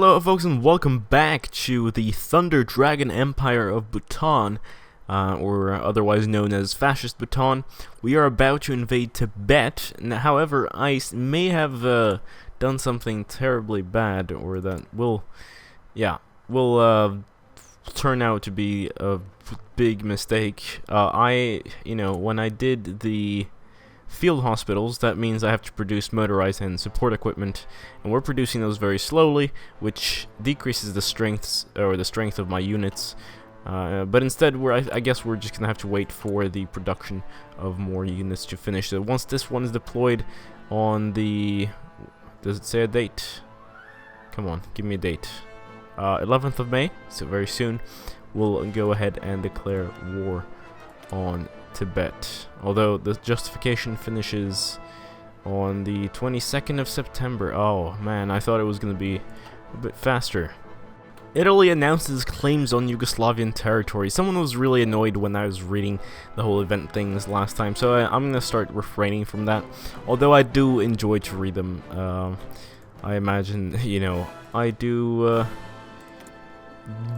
Hello folks and welcome back to the Thunder Dragon Empire of Bhutan, or otherwise known as Fascist Bhutan. We are about to invade Tibet. However, I may have done something terribly bad, or that will turn out to be a big mistake. When I did the field hospitals, that means I have to produce motorized and support equipment, and we're producing those very slowly, which decreases the strength of my units. But instead, I guess we're just gonna have to wait for the production of more units to finish. So once this one is deployed on the, does it say a date? Come on, give me a date. 11th of May, so very soon, we'll go ahead and declare war on Tibet. Although the justification finishes on the 22nd of September. Oh man, I thought it was going to be a bit faster. Italy announces claims on Yugoslavian territory. Someone was really annoyed when I was reading the whole event things last time, so I'm going to start refraining from that. Although I do enjoy to read them. I imagine, I do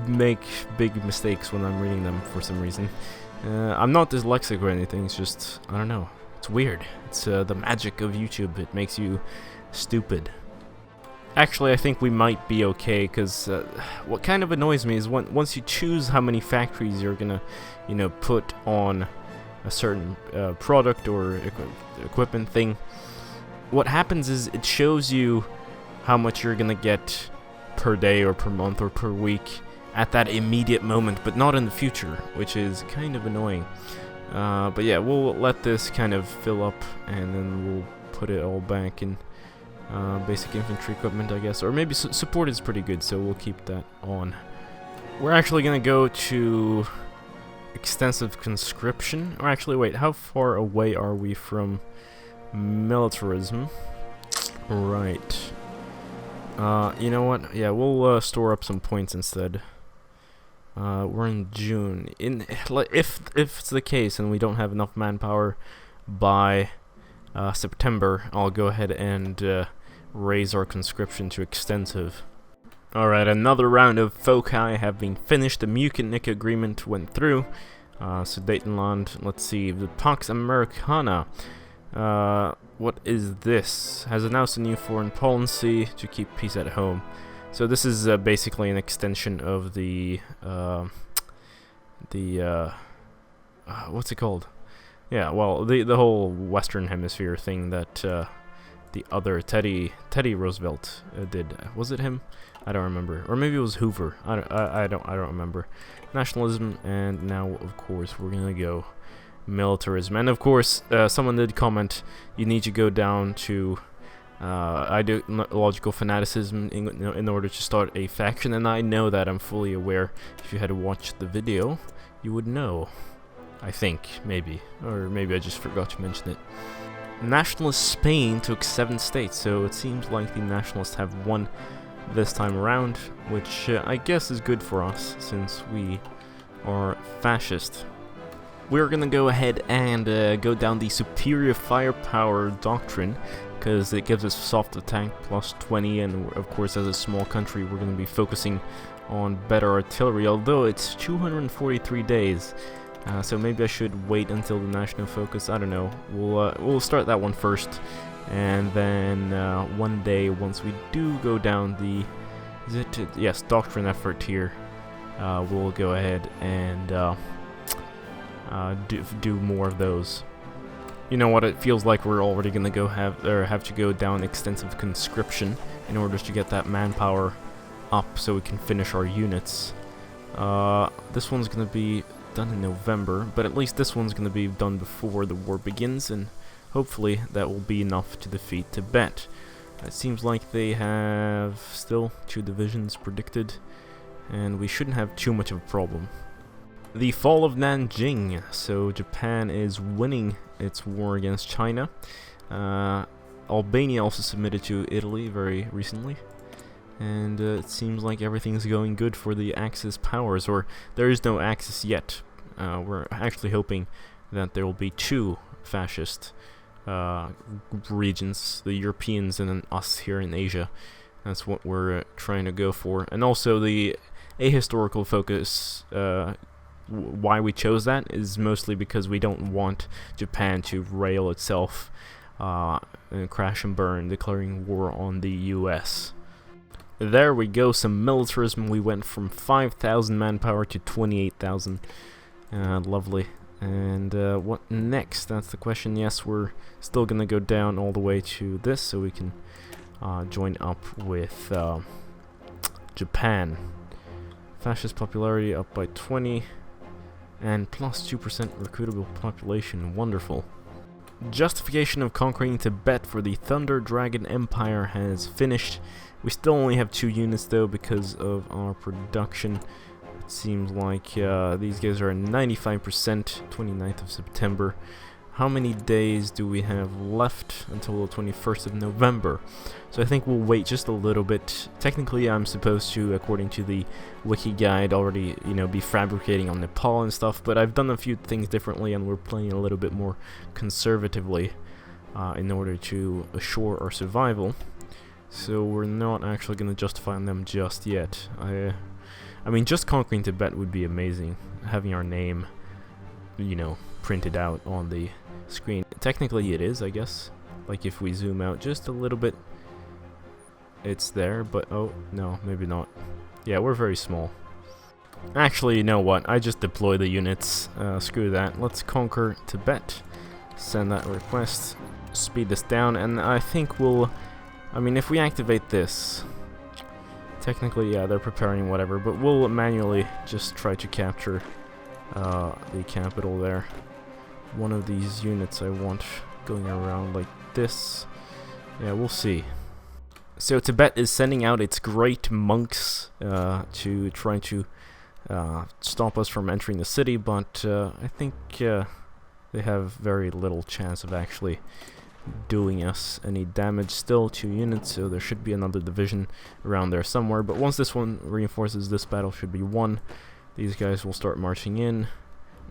make big mistakes when I'm reading them for some reason. I'm not dyslexic or anything, it's just, I don't know, it's weird. It's the magic of YouTube, it makes you stupid. Actually, I think we might be okay, because what kind of annoys me is once you choose how many factories you're gonna, put on a certain product or equipment thing, what happens is it shows you how much you're gonna get per day or per month or per week at that immediate moment, but not in the future, which is kind of annoying. But yeah, we'll let this kind of fill up, and then we'll put it all back in basic infantry equipment, I guess. Or maybe support is pretty good, so we'll keep that on. We're actually going to go to extensive conscription. Or actually, wait, how far away are we from militarism? Right. You know what? Yeah, we'll store up some points instead. We're in June. If it's the case and we don't have enough manpower by September, I'll go ahead and raise our conscription to extensive. Alright, another round of foci have been finished. The Mukinic agreement went through. Sudetenland, let's see, the Pax Americana. What is this? Has announced a new foreign policy to keep peace at home. So this is basically an extension of the what's it called? Yeah, well, the whole Western Hemisphere thing that the other Teddy Roosevelt did. Was it him? I don't remember. Or maybe it was Hoover. I don't remember. Nationalism, and now of course we're gonna go militarism. And of course, someone did comment, you need to go down to ideological fanaticism in order to start a faction, and I know that, I'm fully aware. If you had watched the video, you would know. I think, maybe. Or maybe I just forgot to mention it. Nationalist Spain took 7 states, so it seems like the nationalists have won this time around, which I guess is good for us, since we are fascist. We're gonna go ahead and go down the superior firepower doctrine, because it gives us soft attack plus 20, and of course as a small country we're gonna be focusing on better artillery, although it's 243 days. So maybe I should wait until the national focus. I don't know. We'll start that one first, and then one day once we do go down the doctrine effort here, we'll go ahead and do more of those. You know what? It feels like we're already gonna have to go down extensive conscription in order to get that manpower up, so we can finish our units. This one's gonna be done in November, but at least this one's gonna be done before the war begins, and hopefully that will be enough to defeat Tibet. It seems like they have still 2 divisions predicted, and we shouldn't have too much of a problem. The fall of Nanjing. So Japan is winning its war against China. Albania also submitted to Italy very recently. And it seems like everything's going good for the Axis powers, or there is no Axis yet. We're actually hoping that there will be 2 fascist regions, the Europeans and then us here in Asia. That's what we're trying to go for. And also the ahistorical focus, why we chose that is mostly because we don't want Japan to rail itself and crash and burn, declaring war on the US. There we go, some militarism. We went from 5,000 manpower to 28,000. Lovely. And what next? That's the question. Yes, we're still gonna go down all the way to this so we can join up with Japan. Fascist popularity up by 20 and plus 2% recruitable population. Wonderful. Justification of conquering Tibet for the Thunder Dragon Empire has finished. We still only have 2 units though because of our production. It seems like these guys are at 95%, 29th of September. How many days do we have left until the 21st of November? So I think we'll wait just a little bit. Technically, I'm supposed to, according to the wiki guide, already, be fabricating on Nepal and stuff, but I've done a few things differently and we're playing a little bit more conservatively in order to assure our survival. So we're not actually going to justify them just yet. I mean, just conquering Tibet would be amazing. Having our name, printed out on the screen. Technically it is, I guess. Like if we zoom out just a little bit, it's there, but oh, no, maybe not. Yeah, we're very small. Actually, you know what? I just deploy the units. Screw that. Let's conquer Tibet. Send that request. Speed this down, and I think we'll... I mean, if we activate this... Technically, yeah, they're preparing whatever, but we'll manually just try to capture the capital there. One of these units I want going around like this. Yeah, we'll see. So Tibet is sending out its great monks to try to stop us from entering the city, but I think they have very little chance of actually doing us any damage. Still 2 units, so there should be another division around there somewhere, but once this one reinforces, this battle should be won. These guys will start marching in.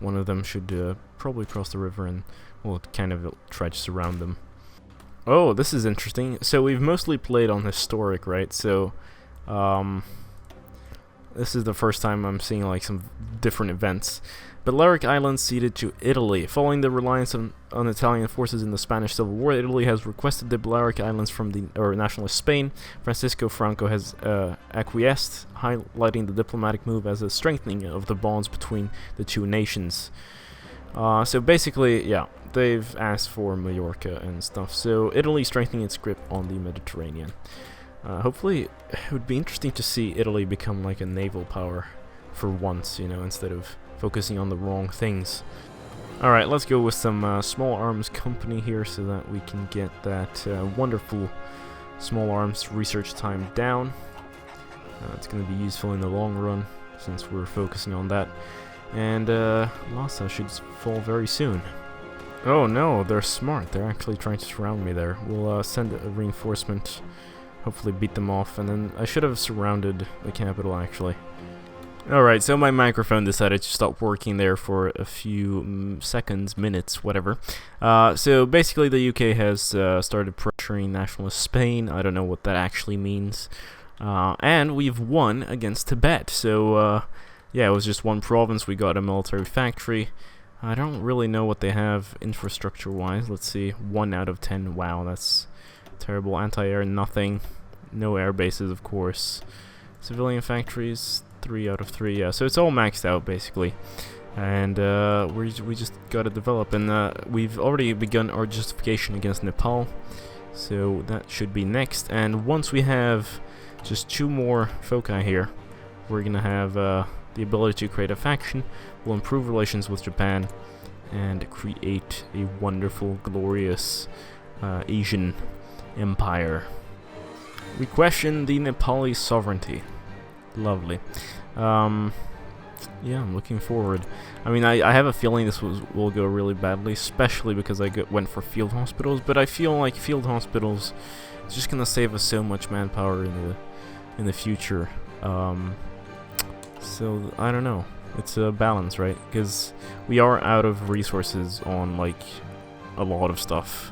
One of them should probably cross the river and we'll kind of try to surround them. Oh, this is interesting. So we've mostly played on historic, right? So this is the first time I'm seeing like some different events. Balearic Islands ceded to Italy. Following the reliance on Italian forces in the Spanish Civil War, Italy has requested the Balearic Islands from the nationalist Spain. Francisco Franco has acquiesced, highlighting the diplomatic move as a strengthening of the bonds between the 2 nations. So basically, yeah, they've asked for Mallorca and stuff. So Italy strengthening its grip on the Mediterranean. Hopefully, it would be interesting to see Italy become like a naval power for once, instead of focusing on the wrong things. Alright, let's go with some small arms company here so that we can get that wonderful small arms research time down. It's going to be useful in the long run since we're focusing on that. And Lhasa should fall very soon. Oh no, they're smart. They're actually trying to surround me there. We'll send a reinforcement, hopefully beat them off, and then I should have surrounded the capital actually. Alright, so my microphone decided to stop working there for a few seconds, minutes, whatever. So basically the UK has started pressuring nationalist Spain. I don't know what that actually means. And we've won against Tibet. So yeah, it was just one province. We got a military factory. I don't really know what they have infrastructure-wise. Let's see, 1 out of 10. Wow, that's terrible. Anti-air, nothing. No air bases, of course. Civilian factories, 3 out of 3. Yeah, so it's all maxed out basically, and we just gotta develop. And we've already begun our justification against Nepal, so that should be next. And once we have just 2 more foci here, we're gonna have the ability to create a faction. We'll improve relations with Japan and create a wonderful, glorious Asian empire. We question the Nepali sovereignty. Lovely. Yeah, I'm looking forward. I mean, I have a feeling this will go really badly, especially because I went for field hospitals, but I feel like field hospitals is just gonna save us so much manpower in the future. So I don't know. It's a balance, right? Because we are out of resources on like a lot of stuff.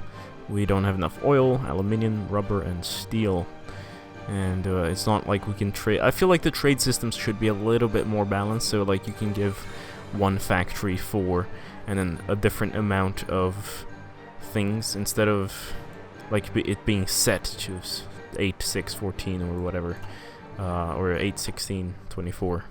We don't have enough oil, aluminium, rubber, and steel. and it's not like we can trade. I feel like the trade systems should be a little bit more balanced, so like you can give one factory 4 and then a different amount of things instead of like it being set to 8, 6, 14 or whatever, or 8, 16, 24.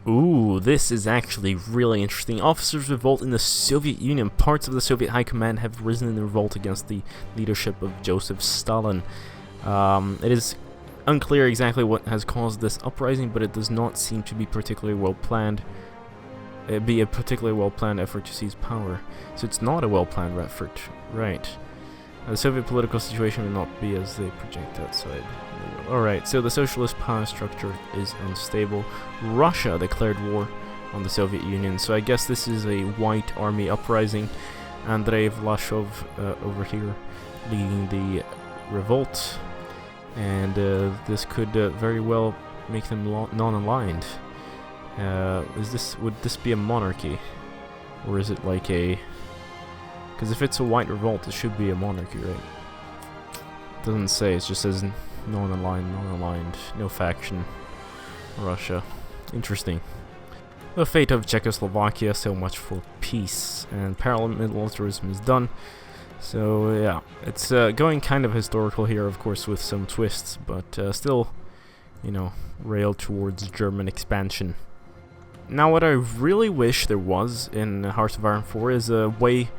Ooh, this is actually really interesting. Officers revolt in the Soviet Union. Parts of the Soviet High Command have risen in revolt against the leadership of Joseph Stalin. It is unclear exactly what has caused this uprising, but it does not seem to be particularly well planned. It'd be a particularly well planned effort to seize power. So it's not a well planned effort, right? The Soviet political situation will not be as they project outside. Alright, so the socialist power structure is unstable. Russia declared war on the Soviet Union, so I guess this is a white army uprising. Andrei Vlasov over here leading the revolt, and this could very well make them non-aligned. Would this be a monarchy, or is it like a? Because if it's a white revolt, it should be a monarchy, right? It doesn't say. It just says non-aligned, no faction. Russia, interesting. The fate of Czechoslovakia. So much for peace, and paramilitarism is done. So yeah, it's going kind of historical here, of course, with some twists, but still, you know, rail towards German expansion. Now, what I really wish there was in Hearts of Iron 4 is a way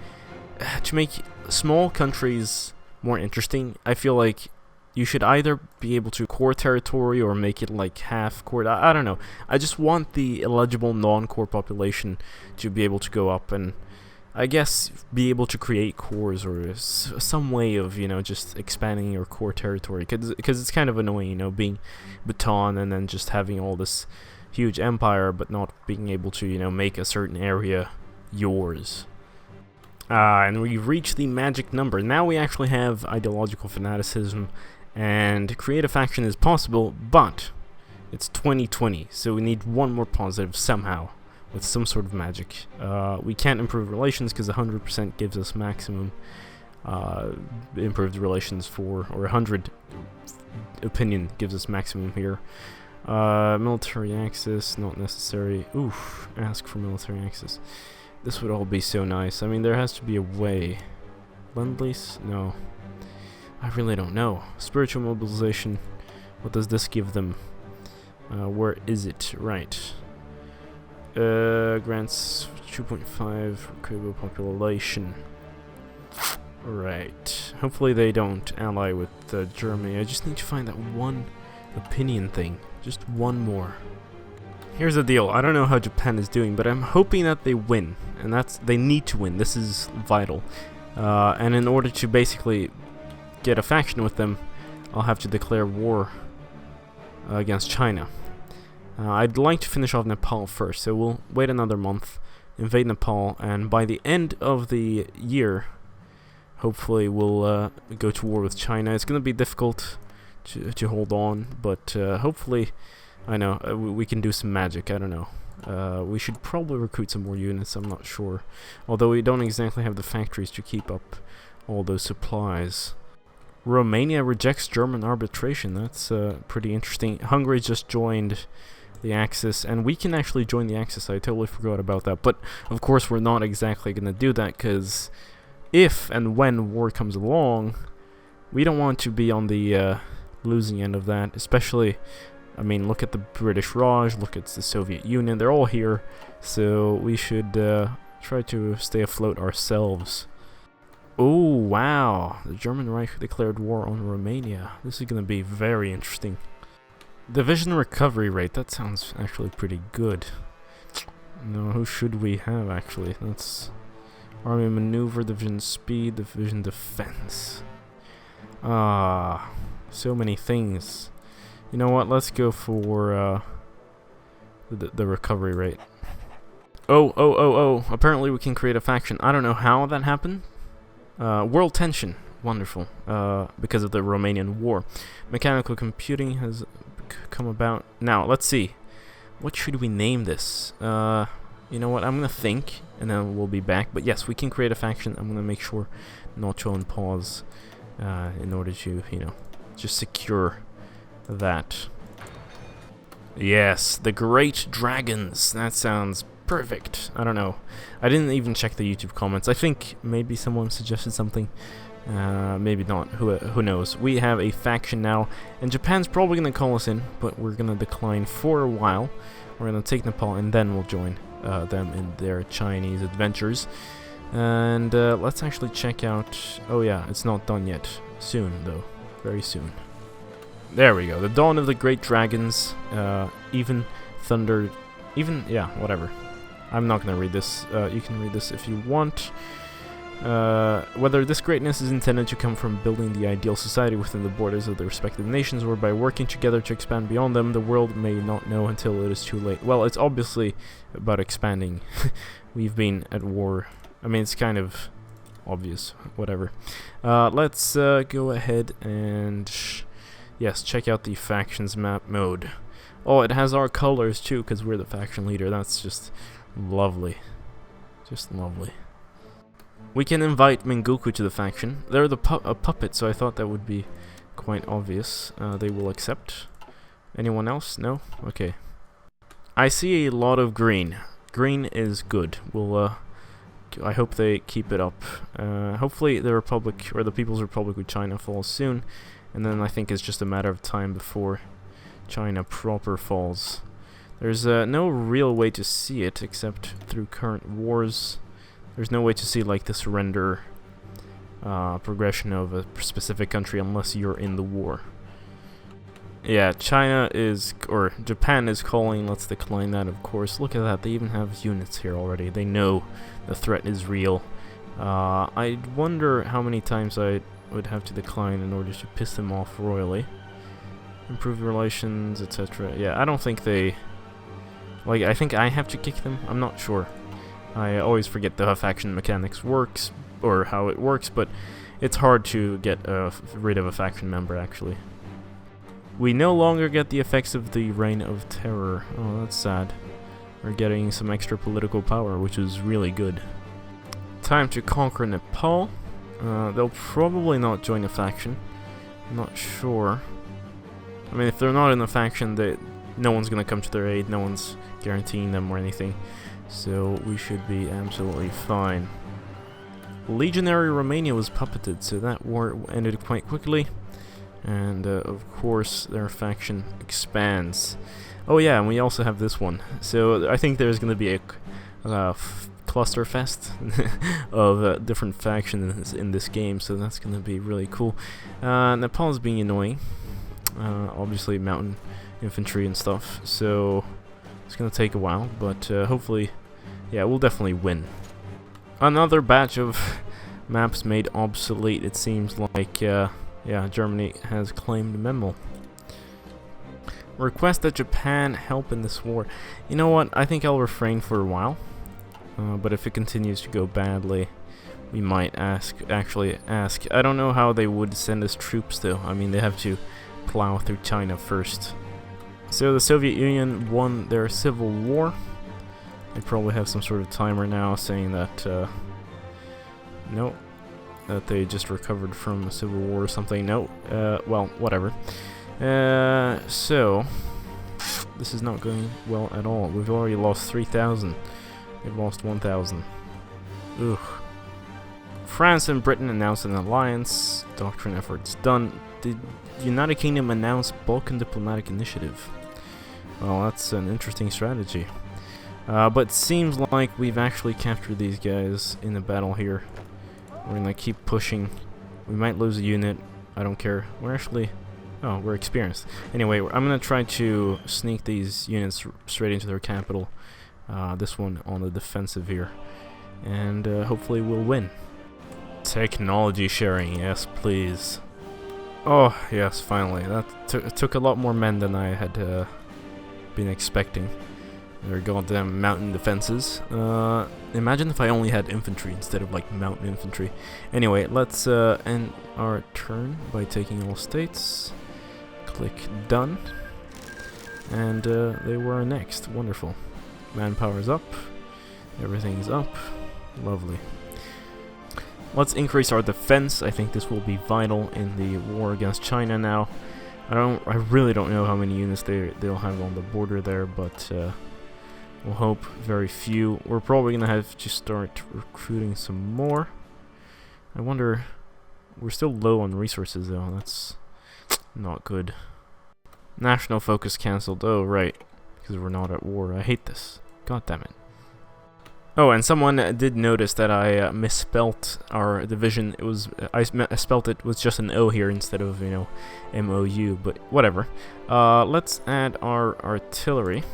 to make small countries more interesting. I feel like you should either be able to core territory or make it like half core. I don't know. I just want the eligible non-core population to be able to go up and I guess be able to create cores or some way of, you know, just expanding your core territory. Because it's kind of annoying, you know, being Bhutan and then just having all this huge empire but not being able to, you know, make a certain area yours. And we've reached the magic number. Now we actually have ideological fanaticism, and create a faction is possible, but it's 2020, so we need one more positive somehow, with some sort of magic. We can't improve relations because 100% gives us maximum improved relations for, or 100 opinion gives us maximum here. Military access, not necessary. Oof, ask for military access. This would all be so nice. I mean, there has to be a way. Lend-lease? No. I really don't know. Spiritual mobilization. What does this give them? Where is it? Right. Grants 2.5 recruitable population. Right. Hopefully they don't ally with Germany. I just need to find that one opinion thing. Just one more. Here's the deal. I don't know how Japan is doing, but I'm hoping that they win. And they need to win. This is vital. And in order to basically get a faction with them, I'll have to declare war against China. I'd like to finish off Nepal first, so we'll wait another month, invade Nepal, and by the end of the year, hopefully we'll go to war with China. It's going to be difficult to hold on, but hopefully, I know, we can do some magic. I don't know. We should probably recruit some more units, I'm not sure. Although we don't exactly have the factories to keep up all those supplies. Romania rejects German arbitration. That's pretty interesting. Hungary just joined the Axis, and we can actually join the Axis. I totally forgot about that. But, of course, we're not exactly going to do that, because if and when war comes along, we don't want to be on the losing end of that, especially... I mean, look at the British Raj, look at the Soviet Union, they're all here, so we should try to stay afloat ourselves. Oh, wow, the German Reich declared war on Romania. This is going to be very interesting. Division recovery rate, that sounds actually pretty good. No, who should we have, actually? That's Army Maneuver, Division Speed, Division Defense. Ah, so many things. You know what, let's go for the recovery rate. Oh, apparently we can create a faction. I don't know how that happened. World tension, wonderful, because of the Romanian war. Mechanical computing has come about. Now, let's see. What should we name this? You know what, I'm going to think, and then we'll be back. But yes, we can create a faction. I'm going to make sure not to unpause in order to, you know, just secure that. Yes, the Great Dragons. That sounds perfect. I don't know. I didn't even check the YouTube comments. I think maybe someone suggested something. Maybe not. Who knows? We have a faction now, and Japan's probably going to call us in, but we're going to decline for a while. We're going to take Nepal, and then we'll join them in their Chinese adventures. And let's actually check out... Oh yeah, it's not done yet. Soon, though. Very soon. There we go. The Dawn of the Great Dragons. Even Thunder... Even... Yeah, whatever. I'm not going to read this. You can read this if you want. Whether this greatness is intended to come from building the ideal society within the borders of the respective nations or by working together to expand beyond them, the world may not know until it is too late. Well, it's obviously about expanding. We've been at war. I mean, it's kind of obvious. Whatever. Let's go ahead and... yes, check out the factions map mode. Oh, it has our colors too, because we're the faction leader. That's just lovely. Just lovely. We can invite Mengoku to the faction. They're a puppet, so I thought that would be quite obvious. They will accept. Anyone else? No? Okay. I see a lot of green. Green is good. We'll, I hope they keep it up. Hopefully the Republic, or the People's Republic of China falls soon. And then I think it's just a matter of time before China proper falls. There's no real way to see it except through current wars. There's no way to see like the surrender progression of a specific country unless you're in the war. Yeah, China is, or Japan is calling. Let's decline that, of course. Look at that, they even have units here already. They know the threat is real. I wonder how many times I would have to decline in order to piss them off royally. Improve relations, etc. Yeah, I don't think they... like, I think I have to kick them. I'm not sure. I always forget how faction mechanics works, or how it works, but it's hard to get rid of a faction member, actually. We no longer get the effects of the Reign of Terror. Oh, that's sad. We're getting some extra political power, which is really good. Time to conquer Nepal. They'll probably not join a faction. I'm not sure. I mean, if they're not in a faction, no one's gonna come to their aid. No one's guaranteeing them or anything. So we should be absolutely fine. Legionary Romania was puppeted, so that war ended quite quickly. And of course their faction expands. Oh yeah, and we also have this one. So I think there's going to be a cluster fest of different factions in this game, so that's going to be really cool. Nepal is being annoying. Obviously mountain infantry and stuff, so it's going to take a while, but hopefully, yeah, we'll definitely win. Another batch of maps made obsolete. It seems like, yeah, Germany has claimed Memel. Request that Japan help in this war. You know what? I think I'll refrain for a while. But if it continues to go badly, we might actually ask. I don't know how they would send us troops, though. I mean, they have to plow through China first. So the Soviet Union won their civil war. They probably have some sort of timer now saying that, no, that they just recovered from a civil war or something. No, well, whatever. So, this is not going well at all. We've already lost 3,000. They've lost 1,000. Ugh. France and Britain announced an alliance. Doctrine efforts done. The United Kingdom announced Balkan diplomatic initiative. Well, that's an interesting strategy. But it seems like we've actually captured these guys in the battle here. We're gonna keep pushing. We might lose a unit. I don't care. We're actually... oh, we're experienced. Anyway, I'm gonna try to sneak these units straight into their capital. This one on the defensive here. And hopefully we'll win. Technology sharing, yes please. Oh, yes, finally. That took a lot more men than I had been expecting. Their goddamn mountain defenses. Imagine if I only had infantry instead of like mountain infantry. Anyway, let's end our turn by taking all states. Click done. And they were next. Wonderful. Manpower's up. Everything's up. Lovely. Let's increase our defense. I think this will be vital in the war against China now. I really don't know how many units they'll have on the border there, but we'll hope very few. We're probably gonna have to start recruiting some more. I wonder, we're still low on resources though. That's not good. National focus cancelled. Oh right, because we're not at war. I hate this. God damn it. Oh, and someone did notice that I misspelt our division. It was I spelt it with just an O here instead of, you know, M-O-U, but whatever. Let's add our artillery,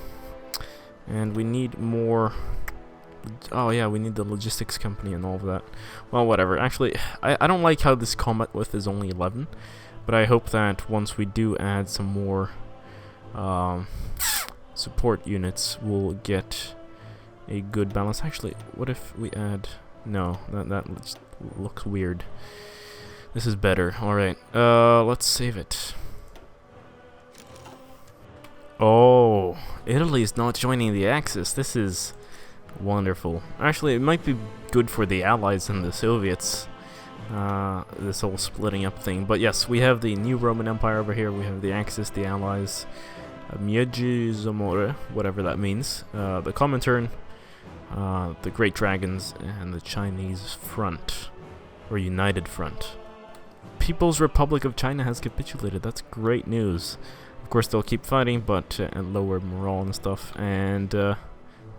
and we need more. Oh yeah, we need the logistics company and all of that. Well, whatever. Actually, I don't like how this combat width is only 11, but I hope that once we do add some more support units, we'll get a good balance. Actually, what if we add... No, that looks weird. This is better. Alright, let's save it. Oh, Italy is not joining the Axis. This is wonderful. Actually, it might be good for the Allies and the Soviets, this whole splitting up thing. But yes, we have the new Roman Empire over here. We have the Axis, the Allies, Miedzi Zamora, whatever that means, the Comintern, the Great Dragons, and the Chinese Front, or United Front. People's Republic of China has capitulated. That's great news. Of course, they'll keep fighting, but at lower morale and stuff. And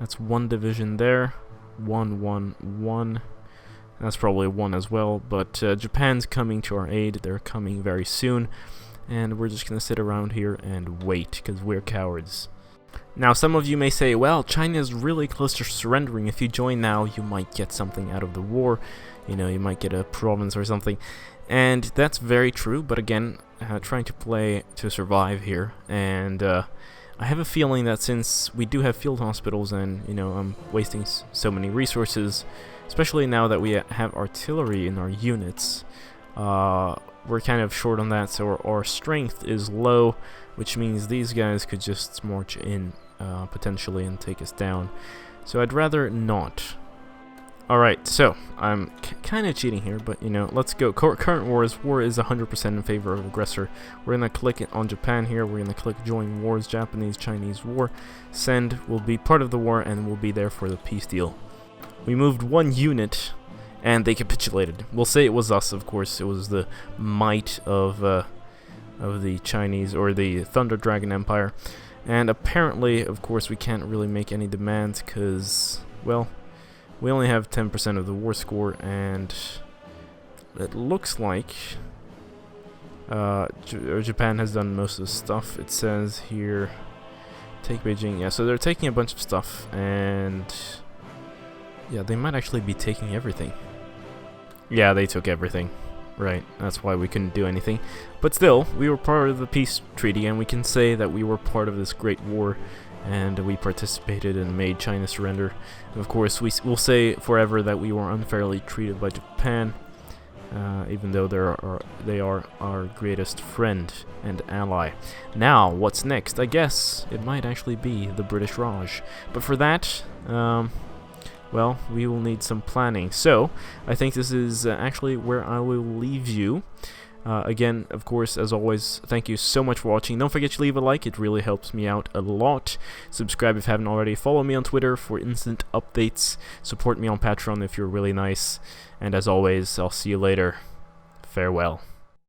that's one division there. 1. That's probably 1 as well. But Japan's coming to our aid. They're coming very soon. And we're just going to sit around here and wait, because we're cowards. Now, some of you may say, well, China is really close to surrendering. If you join now, you might get something out of the war. You know, you might get a province or something. And that's very true, but again, trying to play to survive here. And I have a feeling that since we do have field hospitals and, you know, I'm wasting so many resources, especially now that we have artillery in our units, we're kind of short on that, so our strength is low, which means these guys could just march in potentially and take us down. So I'd rather not. Alright, so I'm kind of cheating here, but you know, let's go. Current war is 100% in favor of aggressor. We're going to click it on Japan here. We're going to click join wars, Japanese-Chinese war. Send will be part of the war and we'll be there for the peace deal. We moved 1 unit and they capitulated. We'll say it was us, of course. It was the might of the Chinese, or the Thunder Dragon Empire. And apparently, of course, we can't really make any demands because, well, we only have 10% of the war score, and it looks like Japan has done most of the stuff. It says here, take Beijing. Yeah, so they're taking a bunch of stuff, and yeah, they might actually be taking everything. Yeah, they took everything. Right, that's why we couldn't do anything. But still, we were part of the peace treaty, and we can say that we were part of this great war, and we participated and made China surrender. And of course, we'll say forever that we were unfairly treated by Japan, even though they are our greatest friend and ally. Now, what's next? I guess it might actually be the British Raj. But for that, well, we will need some planning. So, I think this is actually where I will leave you. Again, of course, as always, thank you so much for watching. Don't forget to leave a like. It really helps me out a lot. Subscribe if you haven't already. Follow me on Twitter for instant updates. Support me on Patreon if you're really nice. And as always, I'll see you later. Farewell.